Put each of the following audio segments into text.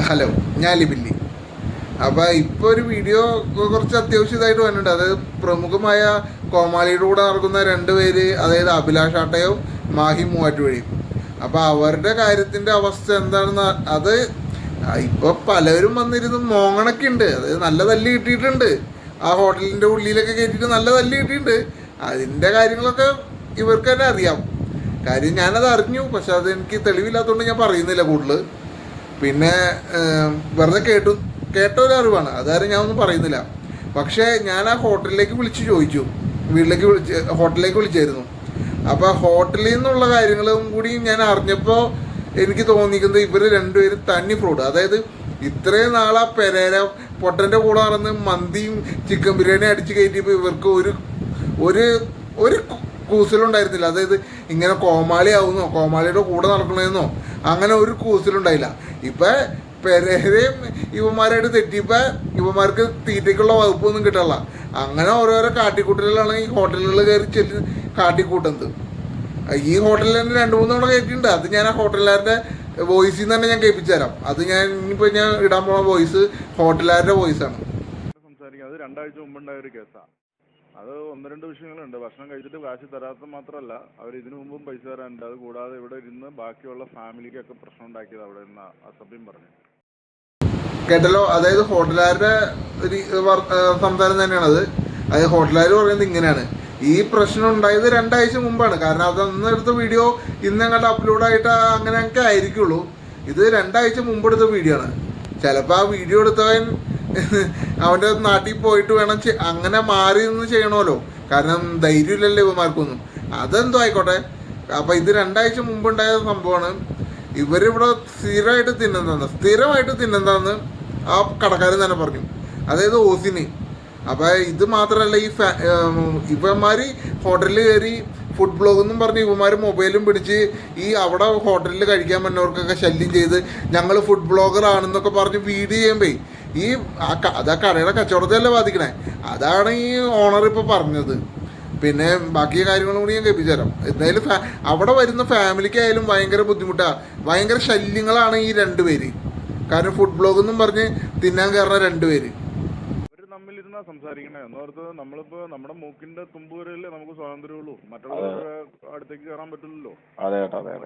Hello, ഞാൻ ലിബില്ലി. അപ്പോൾ ഇപ്പോൾ ഒരു വീഡിയോ കുറച്ച് അത്യാവശ്യമായിട്ട് വന്നിട്ടുണ്ട്. അതായത് പ്രമുഖമായ കോമാളിയുടെ കൂടെ നടക്കുന്ന രണ്ട് പേര്, അതായത് അഭിലാഷ് ആട്ടയും മാഹി മൂവാറ്റുപുഴയും. അപ്പോൾ അവരുടെ കാര്യത്തിൻ്റെ അവസ്ഥ എന്താണെന്ന് അത് ഇപ്പോൾ പലരും വന്നിരുന്ന് മോങ്ങണൊക്കെ ഉണ്ട്. അതായത് നല്ല തല്ല് കിട്ടിയിട്ടുണ്ട്. ആ ഹോട്ടലിൻ്റെ ഉള്ളിലൊക്കെ കയറ്റിയിട്ട് നല്ല തല്ല് കിട്ടിയിട്ടുണ്ട്. അതിൻ്റെ കാര്യങ്ങളൊക്കെ ഇവർക്ക് തന്നെ അറിയാം. കാര്യം ഞാനത് അറിഞ്ഞു, പക്ഷെ അതെനിക്ക് തെളിവില്ലാത്തതുകൊണ്ട് ഞാൻ പറയുന്നില്ല കൂടുതൽ. പിന്നെ വെറുതെ കേട്ട ഒരു അറിവാണ്, അതാരും ഞാൻ ഒന്നും പറയുന്നില്ല. പക്ഷേ ഞാൻ ആ ഹോട്ടലിലേക്ക് വിളിച്ച് ചോദിച്ചു, ഹോട്ടലിലേക്ക് വിളിച്ചായിരുന്നു. അപ്പോൾ ഹോട്ടലിൽ നിന്നുള്ള കാര്യങ്ങളും കൂടി ഞാൻ അറിഞ്ഞപ്പോൾ എനിക്ക് തോന്നിക്കുന്നത് ഇവർ രണ്ടുപേരും തന്നി ഫ്രോഡ്. അതായത് ഇത്രയും നാളാ പെരേര പൊട്ടൻ്റെ കൂടെ നടന്ന് മന്തിയും ചിക്കൻ ബിരിയാണി അടിച്ച് കയറ്റിയപ്പോൾ ഇവർക്ക് ഒരു ഒരു കൂസലുണ്ടായിരുന്നില്ല. അതായത് ഇങ്ങനെ കോമാളിയാവുന്നോ കോമാളിയുടെ കൂടെ നടക്കണമെന്നോ അങ്ങനെ ഒരു കൂസലുണ്ടായില്ല. ഇപ്പം പെരേരയും ഇവന്മാരായിട്ട് തെറ്റിയപ്പോൾ ഇവന്മാർക്ക് തീറ്റയ്ക്കുള്ള വകുപ്പൊന്നും കിട്ടില്ല. അങ്ങനെ ഓരോരോ കാട്ടിക്കൂട്ടലുകളാണ് ഈ ഹോട്ടലുകൾ കയറി കാട്ടിക്കൂട്ടുന്നത്. ഈ ഹോട്ടലിൽ തന്നെ 2-3 തവണ കയറ്റിയിട്ടുണ്ട്. അത് ഞാൻ ആ ഹോട്ടലുകാരുടെ വോയിസിൽ നിന്ന് തന്നെ ഞാൻ കേൾപ്പിച്ചു തരാം. അത് ഇനിയിപ്പോൾ ഞാൻ ഇടാൻ പോണ വോയിസ് ഹോട്ടലുകാരുടെ വോയിസാണ്. സംസാരിക്കാം. അത് 2 ആഴ്ച മുമ്പുണ്ടായ ഒരു കേസാണ്. അത് 1-2 വിഷയങ്ങളുണ്ട്. ഭക്ഷണം കഴിച്ചിട്ട് കാശ് തരാത്ത മാത്രമല്ല, അവർ ഇതിനു മുമ്പും പൈസ തരാനുണ്ട്. അത് കൂടാതെ ഇവിടെ ഇരുന്ന് ബാക്കിയുള്ള ഫാമിലിക്കൊക്കെ പ്രശ്നം ഉണ്ടാക്കിയത് അവിടെ നിന്ന് അസഭ്യം പറഞ്ഞു കേട്ടല്ലോ. അതായത് ഹോട്ടലുകാരുടെ ഒരു സംസാരം തന്നെയാണത്. അതായത് ഹോട്ടലുകാർ പറയുന്നത് ഇങ്ങനെയാണ്: ഈ പ്രശ്നം ഉണ്ടായത് 2 ആഴ്ച മുമ്പാണ്. കാരണം അത് അന്ന് എടുത്ത വീഡിയോ ഇന്ന് അങ്ങോട്ട് അപ്ലോഡായിട്ട് അങ്ങനെയൊക്കെ ആയിരിക്കുള്ളൂ. ഇത് 2 ആഴ്ച മുമ്പ് എടുത്ത വീഡിയോ ആണ്. ചിലപ്പോൾ ആ വീഡിയോ എടുത്തവൻ അവൻ്റെ നാട്ടിൽ പോയിട്ട് വേണം അങ്ങനെ മാറി നിന്ന് ചെയ്യണമല്ലോ. കാരണം ധൈര്യമില്ലല്ലോ ഇവന്മാർക്കൊന്നും. അതെന്തോ ആയിക്കോട്ടെ. അപ്പം ഇത് 2 ആഴ്ച മുമ്പുണ്ടായ സംഭവമാണ്. ഇവരിവിടെ സ്ഥിരമായിട്ട് തിന്നുന്നതെന്ന് ആ കടക്കാരൻ തന്നെ പറഞ്ഞു, അതായത് ഓസിന്. അപ്പം ഇത് മാത്രമല്ല, ഇവന്മാർ ഹോട്ടലിൽ കയറി ഫുഡ് ബ്ലോഗ് എന്നും പറഞ്ഞ് ഇവന്മാർ മൊബൈലും പിടിച്ച് ഈ അവിടെ ഹോട്ടലിൽ കഴിക്കാൻ പറ്റുന്നവർക്കൊക്കെ ശല്യം ചെയ്ത് ഞങ്ങൾ ഫുഡ് ബ്ലോഗർ ആണെന്നൊക്കെ പറഞ്ഞ് വീഡിയോ ചെയ്യുമ്പോൾ അത് ആ കടയുടെ കച്ചവടത്തെയല്ലേ ബാധിക്കണേ. അതാണ് ഈ ഓണർ ഇപ്പോൾ പറഞ്ഞത്. പിന്നെ ബാക്കി കാര്യങ്ങളും കൂടി ഞാൻ കേൾപ്പിച്ചു തരാം. എന്തായാലും അവിടെ വരുന്ന ഫാമിലിക്കായാലും ഭയങ്കര ബുദ്ധിമുട്ടാണ്, ഭയങ്കര ശല്യങ്ങളാണ് ഈ 2 പേര്. കാരണം ഫുഡ് ബ്ലോഗ് എന്നും പറഞ്ഞ് തിന്നാൻ കയറുന്ന 2 പേര്. തമ്മിലിരുന്നാ സംസാരിക്കണേ എന്നോർത്ത് നമ്മളിപ്പോൾ നമ്മുടെ മൂക്കിന്റെ തുമ്പുവരല്ലേ നമുക്ക് സ്വാതന്ത്ര്യമുള്ളൂ. മറ്റുള്ളവരുടെ അടുത്തേക്ക് കയറാൻ പറ്റില്ലല്ലോ.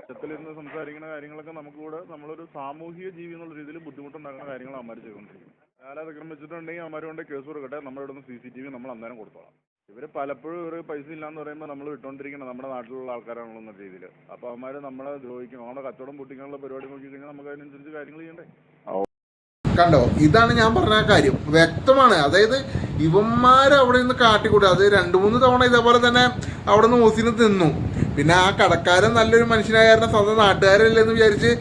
ഒറ്റത്തിലിരുന്ന് സംസാരിക്കുന്ന കാര്യങ്ങളൊക്കെ നമുക്കിവിടെ നമ്മളൊരു സാമൂഹിക ജീവി എന്നുള്ള രീതിയിൽ ബുദ്ധിമുട്ടുണ്ടാക്കുന്ന കാര്യങ്ങൾ അമ്മമാർ ചെയ്തുകൊണ്ടിരിക്കും. കാലം അതിക്രമിച്ചിട്ടുണ്ടെങ്കിൽ അമ്മമാർ കൊണ്ട് കേസ് കൊടുക്കട്ടെ, നമ്മുടെ ഇവിടുന്ന് CCTV നമ്മൾ അന്നേരം കൊടുത്തോളാം. ഇവർ പലപ്പോഴും ഇവർ പൈസ ഇല്ലാന്ന് പറയുമ്പോൾ നമ്മൾ വിട്ടുകൊണ്ടിരിക്കണം നമ്മുടെ നാട്ടിലുള്ള ആൾക്കാരാണെന്നുള്ള രീതിയിൽ. അപ്പോൾ അവന്മാർ നമ്മളെ ദ്രോഹിക്കും. നമ്മുടെ കച്ചവടം പൊട്ടിക്കാനുള്ള പരിപാടി നോക്കി കഴിഞ്ഞാൽ നമുക്ക് അതിനനുസരിച്ച് കാര്യങ്ങൾ ചെയ്യണ്ടേ. കണ്ടോ, ഇതാണ് ഞാൻ പറഞ്ഞ കാര്യം. വ്യക്തമാണ്. അതായത് ഇവന്മാർ അവിടെ നിന്ന് കാട്ടിക്കൂട്ടുക. അത് 2-3 തവണ ഇതേപോലെ തന്നെ അവിടെ നിന്ന് ഓസിന് തിന്നു. പിന്നെ ആ കടക്കാരൻ നല്ലൊരു മനുഷ്യനായ കാരണം സ്വന്തം നാട്ടുകാരല്ലെന്ന് വിചാരിച്ച്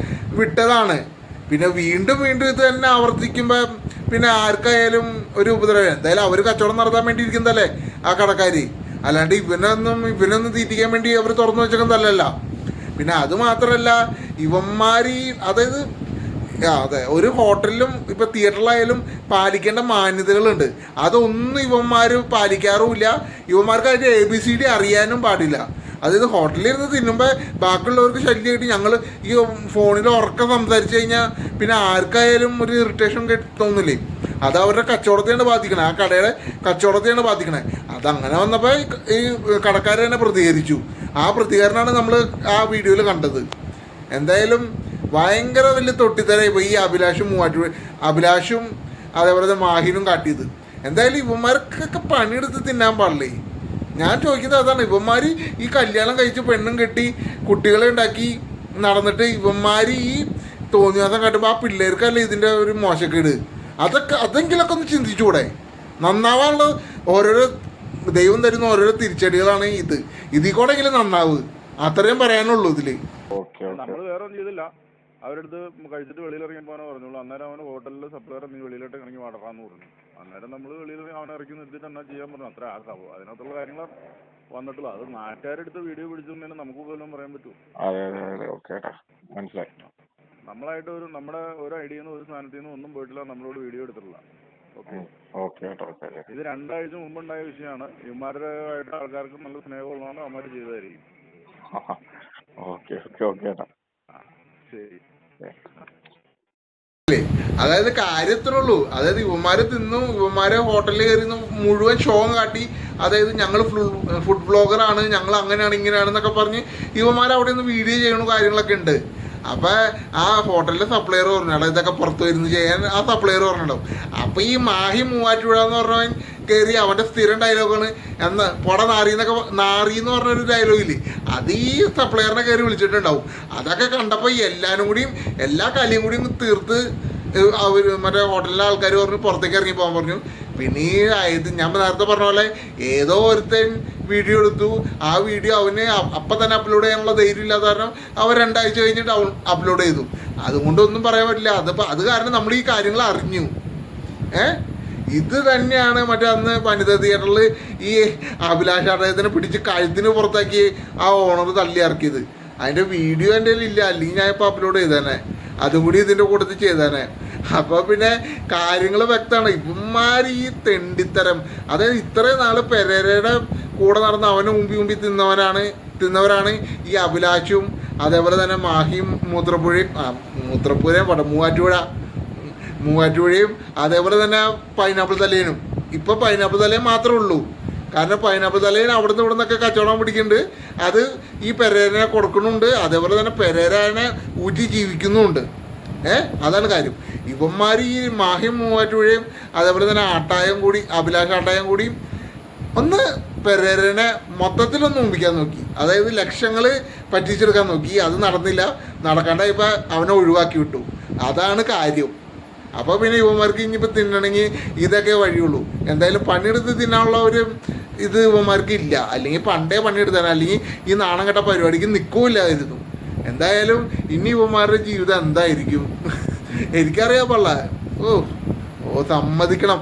വിട്ടതാണ്. പിന്നെ വീണ്ടും ഇത് തന്നെ ആവർത്തിക്കുമ്പോൾ പിന്നെ ആർക്കായാലും ഒരു ഉപദ്രവം. എന്തായാലും അവർ കച്ചവടം നടത്താൻ വേണ്ടി ഇരിക്കുന്നതല്ലേ ആ കടക്കാർ. അല്ലാണ്ട് ഇവനൊന്നും തീറ്റിക്കാൻ വേണ്ടി അവർ തുറന്നു വെച്ചേക്കുന്നതല്ലല്ല. പിന്നെ അത് മാത്രമല്ല, ഇവന്മാർ അതായത് അതെ ഒരു ഹോട്ടലിലും ഇപ്പം തിയേറ്ററിലായാലും പാലിക്കേണ്ട മാന്യതകളുണ്ട്. അതൊന്നും ഇവന്മാർ പാലിക്കാറുമില്ല. ഇവന്മാർക്ക് അതിൻ്റെ ABCD അറിയാനും പാടില്ല. അതായത് ഹോട്ടലിൽ ഇരുന്ന് തിന്നുമ്പോൾ ബാക്കിയുള്ളവർക്ക് ശല്യമായിട്ട് ഞങ്ങൾ ഈ ഫോണിൽ ഉറക്കം സംസാരിച്ച് കഴിഞ്ഞാൽ പിന്നെ ആർക്കായാലും ഒരു ഇറിറ്റേഷൻ തോന്നില്ലേ. അത് അവരുടെ കച്ചവടത്തെയാണ് ബാധിക്കണേ, ആ കടയുടെ കച്ചവടത്തെയാണ് ബാധിക്കണേ. അതങ്ങനെ വന്നപ്പോൾ ഈ കടക്കാർ തന്നെ പ്രതികരിച്ചു. ആ പ്രതികരണമാണ് നമ്മൾ ആ വീഡിയോയിൽ കണ്ടത്. എന്തായാലും ഭയങ്കര വലിയ തൊട്ടിത്തരായി പോയി ഈ അഭിലാഷും അതേപോലെ തന്നെ മാഹിനും കാട്ടിയത്. എന്തായാലും ഇവന്മാർക്കൊക്കെ പണിയെടുത്ത് തിന്നാൻ പാടില്ലേ. ഞാൻ ചോദിക്കുന്നത് അതാണ്. ഇവന്മാർ ഈ കല്യാണം കഴിച്ച് പെണ്ണും കെട്ടി കുട്ടികളെ ഉണ്ടാക്കി നടന്നിട്ട് ഇവന്മാർ ഈ തോന്നിയാസം കാട്ടുമ്പോൾ ആ പിള്ളേർക്കല്ലേ ഇതിൻ്റെ ഒരു മോശക്കേട്. അതെങ്കിലൊക്കെ ഒന്ന് ചിന്തിച്ചുകൂടെ. നന്നാവാനുള്ള ഓരോരോ ദൈവം തരുന്ന ഓരോരോ തിരിച്ചടികളാണ് ഇതിൽ കൂടെ എങ്കിലും നന്നാവ്. അത്രയും പറയാനുള്ളൂ ഇതിൽ. നമ്മൾ വേറെ ഒന്നും ചെയ്തില്ല. അവരെടുത്ത് കഴിച്ചിട്ട് വെളിയിൽ ഇറങ്ങി പോകാനോ പറഞ്ഞോളൂ. അന്നേരം അവന് ഹോട്ടലിൽ സപ്ലയർ നീ വെളിയിലോട്ട് ഇറങ്ങി വാടക്കാന്ന് പറഞ്ഞു. അന്നേരം നമ്മൾ വെളിയിൽ അവനെ ഇറക്കി നിർത്തിയിട്ട് എന്നാ ചെയ്യാൻ പറഞ്ഞു. അത്ര ആക്കാവോ അതിനകത്തുള്ള കാര്യങ്ങൾ വന്നിട്ടുള്ളൂ. അത് നാട്ടുകാരെടുത്ത് വീഡിയോ പിടിച്ചെന്നു നമുക്ക് പോലും പറയാൻ പറ്റുമോ. മനസ്സിലായി. നമ്മളായിട്ട് നമ്മുടെ ഒരു ഐഡിയിൽ നിന്ന് ഒരു സ്ഥാനത്ത് നിന്ന് ഒന്നും പോയിട്ടില്ല, നമ്മളോട് വീഡിയോ എടുത്തിട്ടില്ല. ഇത് 2 ആഴ്ച മുമ്പുണ്ടായ വിഷയമാണ്. ഇവന്മാരുടെ ആയിട്ട് ആൾക്കാർക്ക് നല്ല സ്നേഹമുള്ളതാണ് അവന്മാർ ചെയ്തതായിരിക്കും. ശരി. അതായത് കാര്യത്തിനുള്ളൂ. അതായത് ഇവന്മാര് തിന്നു, ഇവന്മാരെ ഹോട്ടലിൽ കയറി മുഴുവൻ ഷോം കാട്ടി, അതായത് ഞങ്ങൾ ഫുഡ് ബ്ലോഗറാണ്, ഞങ്ങൾ അങ്ങനെയാണ് ഇങ്ങനെയാണെന്നൊക്കെ പറഞ്ഞ് ഇവന്മാർ അവിടെ നിന്ന് വീഡിയോ ചെയ്യണ കാര്യങ്ങളൊക്കെ ഉണ്ട്. അപ്പം ആ ഹോട്ടലിലെ സപ്ലയർ പറഞ്ഞാൽ ഇതൊക്കെ പുറത്ത് വരുന്നു ചെയ്യാൻ ആ സപ്ലയർ പറഞ്ഞിട്ടുണ്ടാവും. അപ്പം ഈ മാഹി മൂവാറ്റുപുഴ എന്ന് പറഞ്ഞവൻ കയറി അവൻ്റെ സ്ഥിരം ഡയലോഗാണ് എന്ന് പൊട നാറിന്നൊക്കെ, നാറി എന്ന് പറഞ്ഞൊരു ഡയലോഗില്ലേ, അത് ഈ സപ്ലയറിനെ കയറി വിളിച്ചിട്ടുണ്ടാവും. അതൊക്കെ കണ്ടപ്പോൾ എല്ലാവരും കൂടിയും എല്ലാ കലിയും കൂടിയും തീർത്ത് അവർ മറ്റേ ഹോട്ടലിലെ ആൾക്കാർ പറഞ്ഞു പുറത്തേക്ക് ഇറങ്ങി പോകാൻ പറഞ്ഞു. പിന്നെ ഈ ആയത് ഞാൻ നേരത്തെ പറഞ്ഞ പോലെ ഏതോ ഒരുത്തൻ വീഡിയോ എടുത്തു, ആ വീഡിയോ അവന് അപ്പം തന്നെ അപ്ലോഡ് ചെയ്യാനുള്ള ധൈര്യം ഇല്ലാത്ത കാരണം അവൻ 2 ആഴ്ച കഴിഞ്ഞിട്ട് അപ്ലോഡ് ചെയ്തു. അതുകൊണ്ടൊന്നും പറയാൻ പറ്റില്ല. അത് കാരണം നമ്മൾ ഈ കാര്യങ്ങൾ അറിഞ്ഞു. ഇത് തന്നെയാണ് മറ്റേ അന്ന് വനിതാ തിയേറ്ററിൽ ഈ അഭിലാഷ് അദ്ദേഹത്തിനെ പിടിച്ച് കഴുത്തിന് പുറത്താക്കി ആ ഓണർ തള്ളി ഇറക്കിയത്. അതിൻ്റെ വീഡിയോ എൻ്റെ കയ്യിൽ ഇല്ല, അല്ലെങ്കിൽ ഞാൻ ഇപ്പോൾ അപ്ലോഡ് ചെയ്തേനെ, അതും കൂടി ഇതിൻ്റെ കൂട്ടത്തിൽ ചെയ്തേനെ. അപ്പോൾ പിന്നെ കാര്യങ്ങൾ വ്യക്തമാണ്. ഇവന്മാർ ഈ തെണ്ടിത്തരം, അതായത് ഇത്രയും നാൾ പെരേരയുടെ കൂടെ നടന്ന് അവന് മുമ്പി തിന്നവരാണ് ഈ അഭിലാഷും, അതേപോലെ തന്നെ മാഹിയും മൂവാറ്റുപുഴയും അതേപോലെ തന്നെ പൈനാപ്പിൾ തലയനും. ഇപ്പോൾ പൈനാപ്പിൾ തലയൻ മാത്രമേ ഉള്ളൂ. കാരണം പൈനാപ്പിൾ തലയൻ അവിടെ നിന്ന് ഇവിടെ നിന്നൊക്കെ കച്ചവടം പിടിക്കുന്നുണ്ട്. അത് ഈ പെരേരനെ കൊടുക്കുന്നുണ്ട്, അതേപോലെ തന്നെ പെരേരനെ ഊറ്റി ജീവിക്കുന്നുമുണ്ട്. അതാണ് കാര്യം. ഇവന്മാർ ഈ മാഹിയും മൂവാറ്റുപുഴയും അതേപോലെ തന്നെ അഭിലാഷ് ആട്ടായം കൂടിയും ഒന്ന് പെരേരനെ മൊത്തത്തിലൊന്ന് മുമ്പിക്കാൻ നോക്കി. അതായത് ലക്ഷങ്ങൾ പറ്റിച്ചെടുക്കാൻ നോക്കി. അത് നടന്നില്ല. നടക്കാണ്ട ഇപ്പം അവനെ ഒഴിവാക്കി വിട്ടു. അതാണ് കാര്യം. അപ്പോൾ പിന്നെ ഇവന്മാർക്ക് ഇനിയിപ്പോൾ തിന്നണമെങ്കിൽ ഇതൊക്കെ വഴിയുള്ളൂ. എന്തായാലും പണിയെടുത്ത് തിന്നാനുള്ള ഒരു ഇത് ഇവന്മാർക്ക് ഇല്ല. അല്ലെങ്കിൽ പണ്ടേ പണിയെടുത്താൽ, അല്ലെങ്കിൽ ഈ നാണം കെട്ട പരിപാടിക്ക് നിൽക്കില്ലായിരുന്നു. എന്തായാലും ഇനി ഇവന്മാരുടെ ജീവിതം എന്തായിരിക്കും എനിക്കറിയാൻ പാടില്ല. സമ്മതിക്കണം.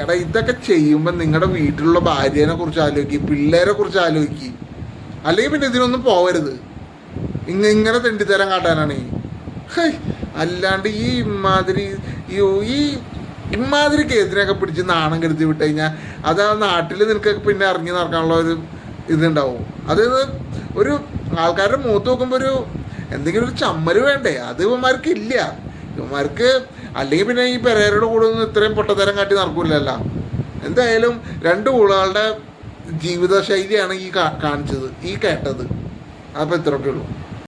എടാ ഇതൊക്കെ ചെയ്യുമ്പോൾ നിങ്ങളുടെ വീട്ടിലുള്ള ഭാര്യനെ കുറിച്ച് ആലോചിക്കുക, പിള്ളേരെ കുറിച്ച് ആലോചിക്കുക. അല്ലെങ്കിൽ പിന്നെ ഇതിനൊന്നും പോവരുത്. ഇങ്ങനെ തെണ്ടിത്തരം കാട്ടാനാണ്. അല്ലാണ്ട് ഈ ഇമാതിരി കേസിനൊക്കെ പിടിച്ച് നാണം കരുതി വിട്ട് കഴിഞ്ഞാൽ അത് ആ നാട്ടിൽ നിനക്കൊക്കെ പിന്നെ ഇറങ്ങി നടക്കാനുള്ള ഒരു ഇതുണ്ടാവും. അതായത് ഒരു ആൾക്കാരുടെ മുഖത്ത് നോക്കുമ്പോൾ എന്തെങ്കിലും ഒരു ചമ്മല് വേണ്ടേ? അത് ഇവന്മാർക്ക് ഇല്ല. ഇവന്മാർക്ക് അല്ലെങ്കിൽ പിന്നെ ഈ പെരേരയുടെ കൂടെ ഒന്നും ഇത്രയും പൊട്ടത്തരം കാട്ടി നടക്കില്ലല്ലോ. എന്തായാലും 2 ഊളുകളുടെ ജീവിതശൈലിയാണ് ഈ കാണിച്ചത്, ഈ കേട്ടത്. അപ്പോൾ ഇത്രയൊക്കെ ഉള്ളൂ.